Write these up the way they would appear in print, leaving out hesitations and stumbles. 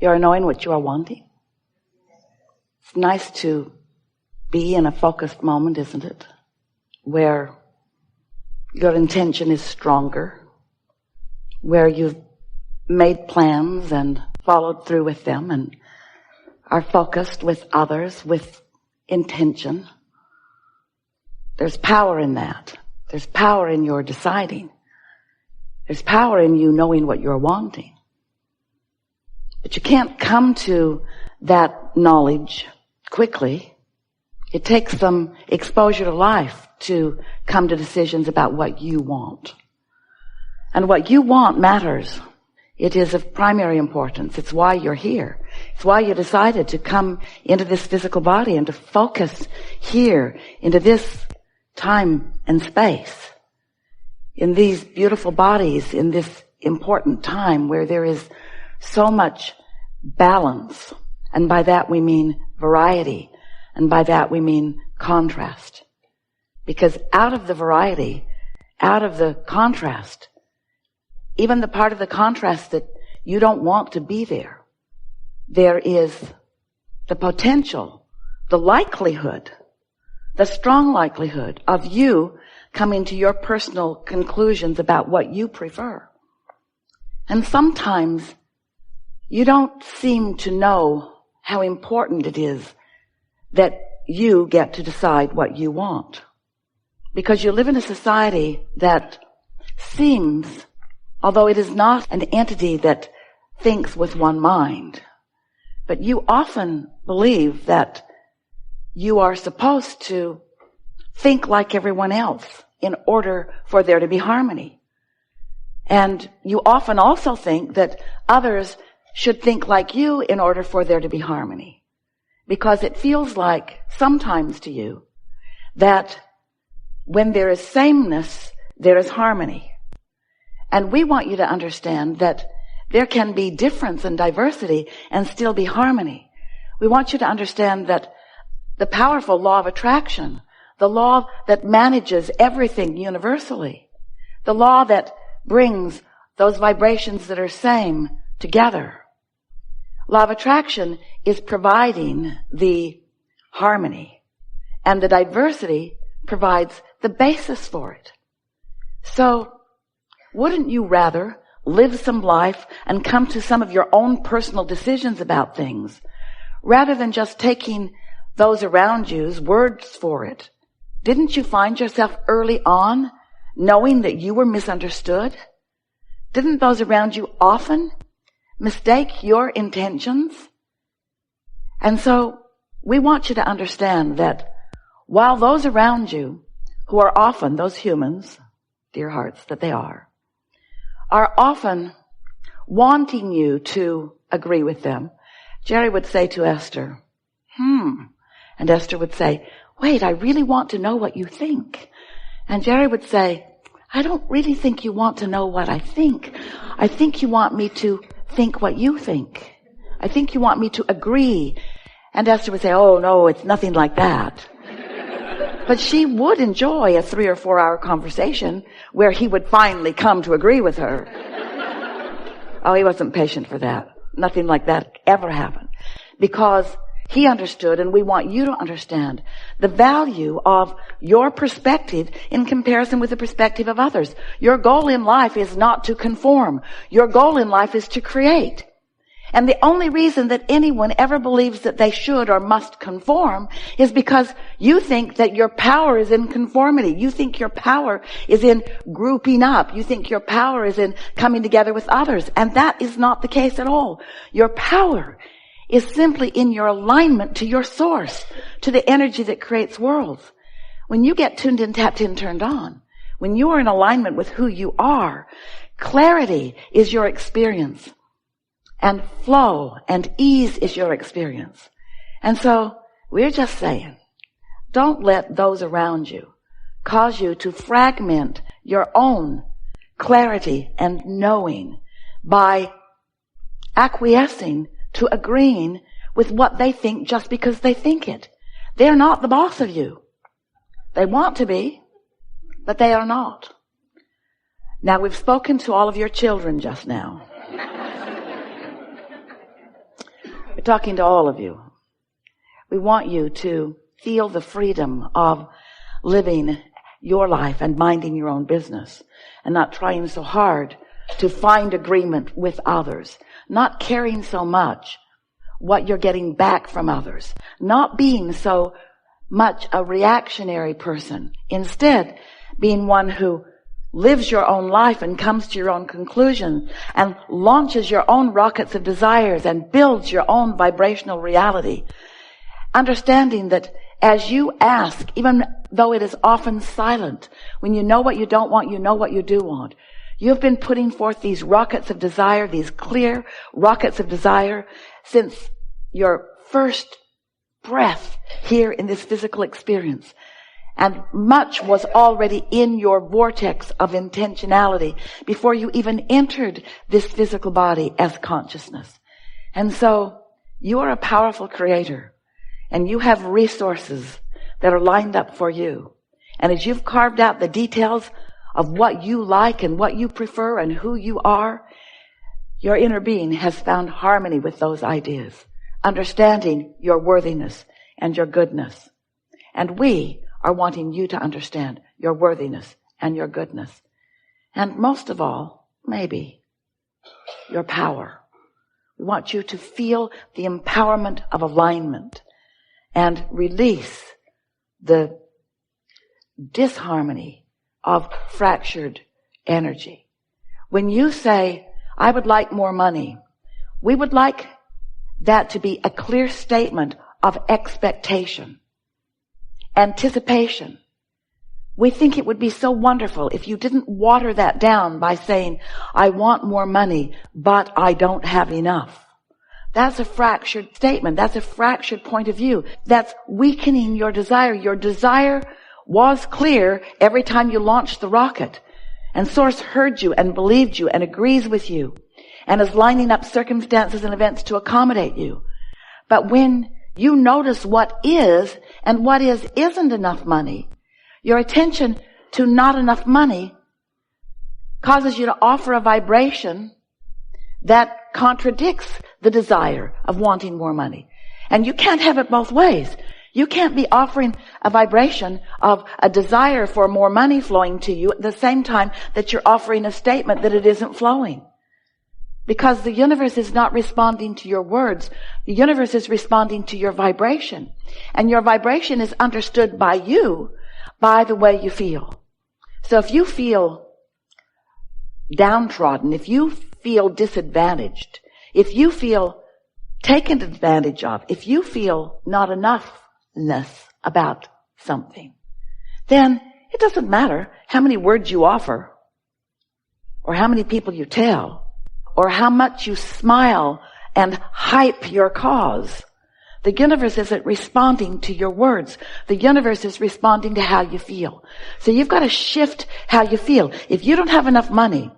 You are knowing what you are wanting. It's nice to be in a focused moment, isn't it? Where your intention is stronger, where you've made plans and followed through with them and are focused with others with intention. There's power in that. There's power in your deciding. There's power in you knowing what you're wanting. But you can't come to that knowledge quickly. It takes some exposure to life to come to decisions about what you want. And what you want matters. It is of primary importance. It's why you're here. It's why you decided to come into this physical body and to focus here into this time and space, in these beautiful bodies, in this important time where there is so much balance. And by that we mean variety. And by that we mean contrast. Because out of the variety, out of the contrast, even the part of the contrast that you don't want to be there, there is the potential, the likelihood, the strong likelihood of you coming to your personal conclusions about what you prefer. And sometimes you don't seem to know how important it is that you get to decide what you want. Because you live in a society that seems, although it is not an entity that thinks with one mind, but you often believe that you are supposed to think like everyone else in order for there to be harmony. And you often also think that others should think like you in order for there to be harmony. Because it feels like sometimes to you that when there is sameness, there is harmony. And we want you to understand that there can be difference and diversity and still be harmony. We want you to understand that the powerful law of attraction, the law that manages everything universally, the law that brings those vibrations that are same together. Law of attraction is providing the harmony, and the diversity provides the basis for it. So, wouldn't you rather live some life and come to some of your own personal decisions about things, rather than just taking those around you's words for it? Didn't you find yourself early on knowing that you were misunderstood? Didn't those around you often mistake your intentions? And so we want you to understand that while those around you, who are often those humans, dear hearts that they are often wanting you to agree with them, Jerry would say to Esther, and Esther would say, wait, I really want to know what you think. And Jerry would say, I don't really think you want to know what I think. I think you want me to think what you think. I think you want me to agree. And Esther would say, oh no, it's nothing like that. But she would enjoy a 3 or 4 hour conversation where he would finally come to agree with her. Oh, he wasn't patient for that. Nothing like that ever happened. Because he understood, and we want you to understand, the value of your perspective in comparison with the perspective of others. Your goal in life is not to conform. Your goal in life is to create. And the only reason that anyone ever believes that they should or must conform is because you think that your power is in conformity. You think your power is in grouping up. You think your power is in coming together with others. And that is not the case at all. Your power is simply in your alignment to your source, to the energy that creates worlds. When you get tuned in, tapped in, turned on, when you are in alignment with who you are, clarity is your experience. And flow and ease is your experience. And so we're just saying, don't let those around you cause you to fragment your own clarity and knowing by acquiescing to agreeing with what they think just because they think it. They're not the boss of you. They want to be, but they are not. Now, we've spoken to all of your children just now. We're talking to all of you. We want you to feel the freedom of living your life and minding your own business and not trying so hard to find agreement with others, not caring so much what you're getting back from others, not being so much a reactionary person, instead being one who lives your own life and comes to your own conclusion and launches your own rockets of desires and builds your own vibrational reality. Understanding that as you ask, even though it is often silent, when you know what you don't want, you know what you do want. You've been putting forth these rockets of desire, these clear rockets of desire, since your first breath here in this physical experience. And much was already in your vortex of intentionality before you even entered this physical body as consciousness. And so you are a powerful creator, and you have resources that are lined up for you. And as you've carved out the details of what you like and what you prefer and who you are, your inner being has found harmony with those ideas, understanding your worthiness and your goodness. And we are wanting you to understand your worthiness and your goodness. And most of all, maybe, your power. We want you to feel the empowerment of alignment and release the disharmony of fractured energy. When you say, I would like more money, we would like that to be a clear statement of expectation, anticipation. We think it would be so wonderful if you didn't water that down by saying, I want more money, but I don't have enough. That's a fractured statement. That's a fractured point of view. That's weakening your desire. Your desire was clear every time you launched the rocket. And Source heard you and believed you and agrees with you and is lining up circumstances and events to accommodate you. But when you notice what is and what isn't enough money, your attention to not enough money causes you to offer a vibration that contradicts the desire of wanting more money. And you can't have it both ways. You can't be offering a vibration of a desire for more money flowing to you at the same time that you're offering a statement that it isn't flowing. Because the universe is not responding to your words. The universe is responding to your vibration. And your vibration is understood by you by the way you feel. So if you feel downtrodden, if you feel disadvantaged, if you feel taken advantage of, if you feel not enoughness about something, then it doesn't matter how many words you offer, or how many people you tell, or how much you smile and hype your cause. The universe isn't responding to your words. The universe is responding to how you feel. So you've got to shift how you feel. If you don't have enough money,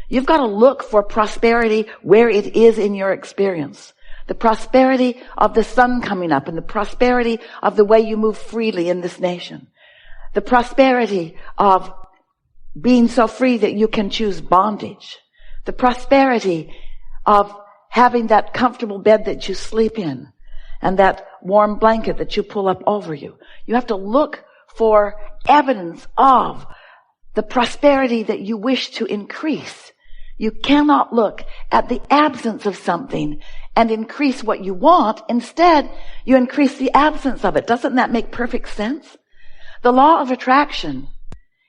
you've got to look for prosperity where it is in your experience. The prosperity of the sun coming up and the prosperity of the way you move freely in this nation. The prosperity of being so free that you can choose bondage. The prosperity of having that comfortable bed that you sleep in and that warm blanket that you pull up over you. You have to look for evidence of the prosperity that you wish to increase. You cannot look at the absence of something and increase what you want. Instead, you increase the absence of it. Doesn't that make perfect sense? The law of attraction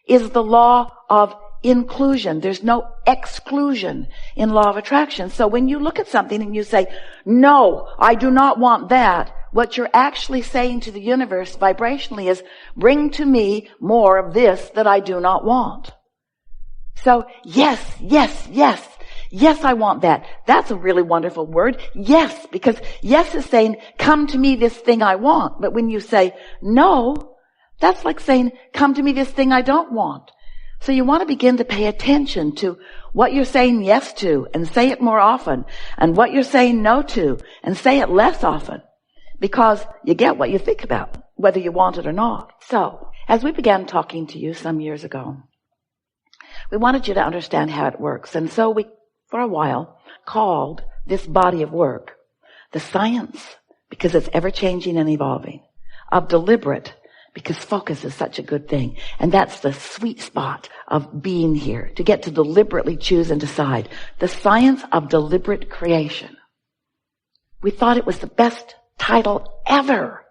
is the law of inclusion. There's no exclusion in law of attraction. So when you look at something and you say, no, I do not want that, what you're actually saying to the universe vibrationally is, bring to me more of this that I do not want. So yes, yes, yes, yes, I want that. That's a really wonderful word. Yes, because yes is saying, come to me this thing I want. But when you say no, that's like saying, come to me this thing I don't want. So you want to begin to pay attention to what you're saying yes to and say it more often, and what you're saying no to and say it less often, because you get what you think about, whether you want it or not. So as we began talking to you some years ago, we wanted you to understand how it works. And so we, for a while, called this body of work The science, because it's ever changing and evolving. Of deliberate, because focus is such a good thing. And that's the sweet spot of being here, to get to deliberately choose and decide. The science of deliberate creation. We thought it was the best title ever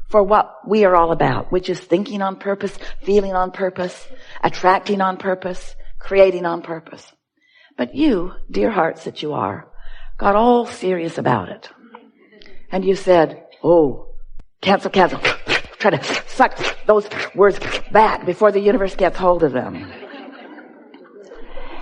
for what we are all about, which is thinking on purpose, feeling on purpose, attracting on purpose, creating on purpose. But you, dear hearts that you are, got all serious about it. And you said, oh, cancel. Try to suck those words back before the universe gets hold of them.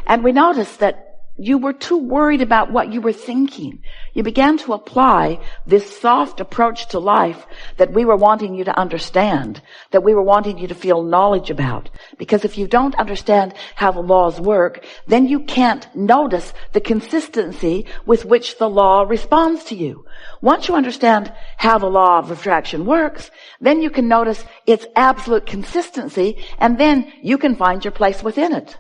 And we noticed that you were too worried about what you were thinking. You began to apply this soft approach to life that we were wanting you to understand, that we were wanting you to feel knowledge about. Because if you don't understand how the laws work, then you can't notice the consistency with which the law responds to you. Once you understand how the law of attraction works, then you can notice its absolute consistency, and then you can find your place within it.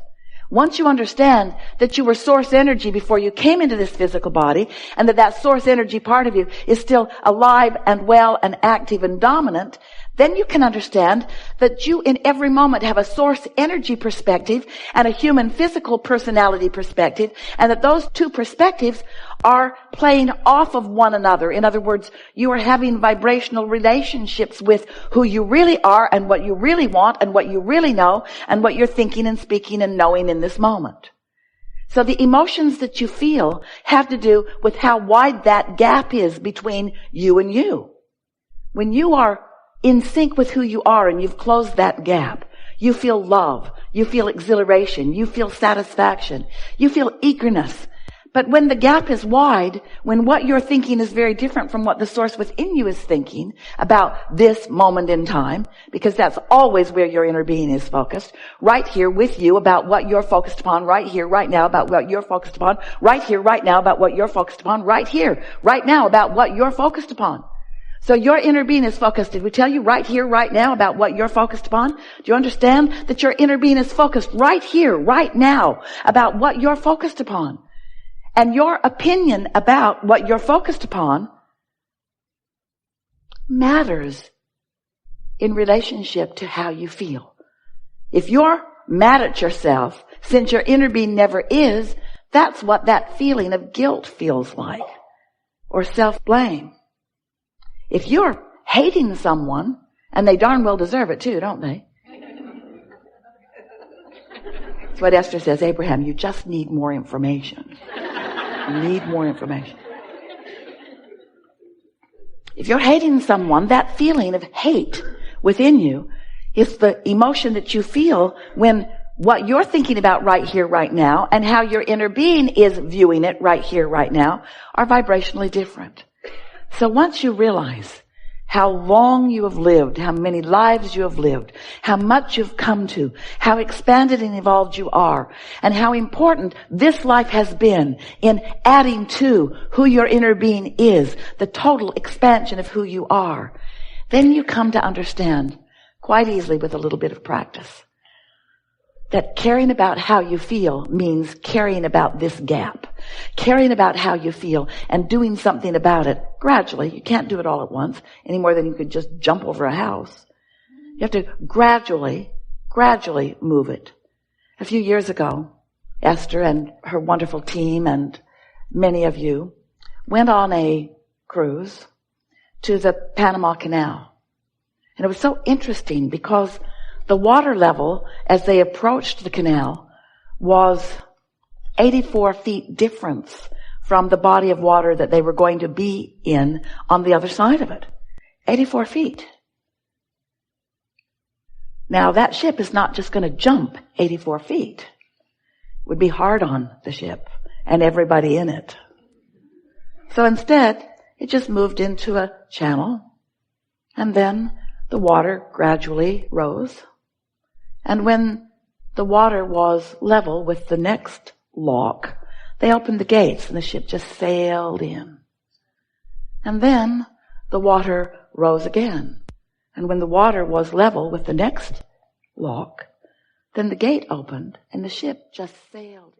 Once you understand that you were source energy before you came into this physical body, and that source energy part of you is still alive and well and active and dominant, then you can understand that you in every moment have a source energy perspective and a human physical personality perspective, and that those two perspectives are playing off of one another. In other words, you are having vibrational relationships with who you really are and what you really want and what you really know and what you're thinking and speaking and knowing in this moment. So the emotions that you feel have to do with how wide that gap is between you and you. When you are in sync with who you are and you've closed that gap, you feel love, you feel exhilaration, you feel satisfaction, you feel eagerness. But when the gap is wide, when what you're thinking is very different from what the source within you is thinking about this moment in time, because that's always where your inner being is focused, right here with you about what you're focused upon, right here, right now about what you're focused upon, right here, right now about what you're focused upon, right here, right now about what you're focused upon. So your inner being is focused. Did we tell you right here, right now about what you're focused upon? Do you understand that your inner being is focused right here, right now about what you're focused upon? And your opinion about what you're focused upon matters in relationship to how you feel. If you're mad at yourself, since your inner being never is, that's what that feeling of guilt feels like, or self-blame. If you're hating someone, and they darn well deserve it too, don't they? That's what Esther says, Abraham, you just need more information. You need more information. If you're hating someone, that feeling of hate within you is the emotion that you feel when what you're thinking about right here, right now, and how your inner being is viewing it right here, right now, are vibrationally different. So once you realize how long you have lived, how many lives you have lived, how much you've come to, how expanded and evolved you are, and how important this life has been in adding to who your inner being is, the total expansion of who you are, then you come to understand quite easily with a little bit of practice that caring about how you feel means caring about this gap. Caring about how you feel and doing something about it gradually. You can't do it all at once any more than you could just jump over a house. You have to gradually move it. A few years ago, Esther and her wonderful team and many of you went on a cruise to the Panama Canal. And it was so interesting because the water level as they approached the canal was 84 feet difference from the body of water that they were going to be in on the other side of it. 84 feet. Now that ship is not just going to jump 84 feet. It would be hard on the ship and everybody in it. So instead, it just moved into a channel, and then the water gradually rose. And when the water was level with the next lock, they opened the gates and the ship just sailed in. And then the water rose again. And when the water was level with the next lock, then the gate opened and the ship just sailed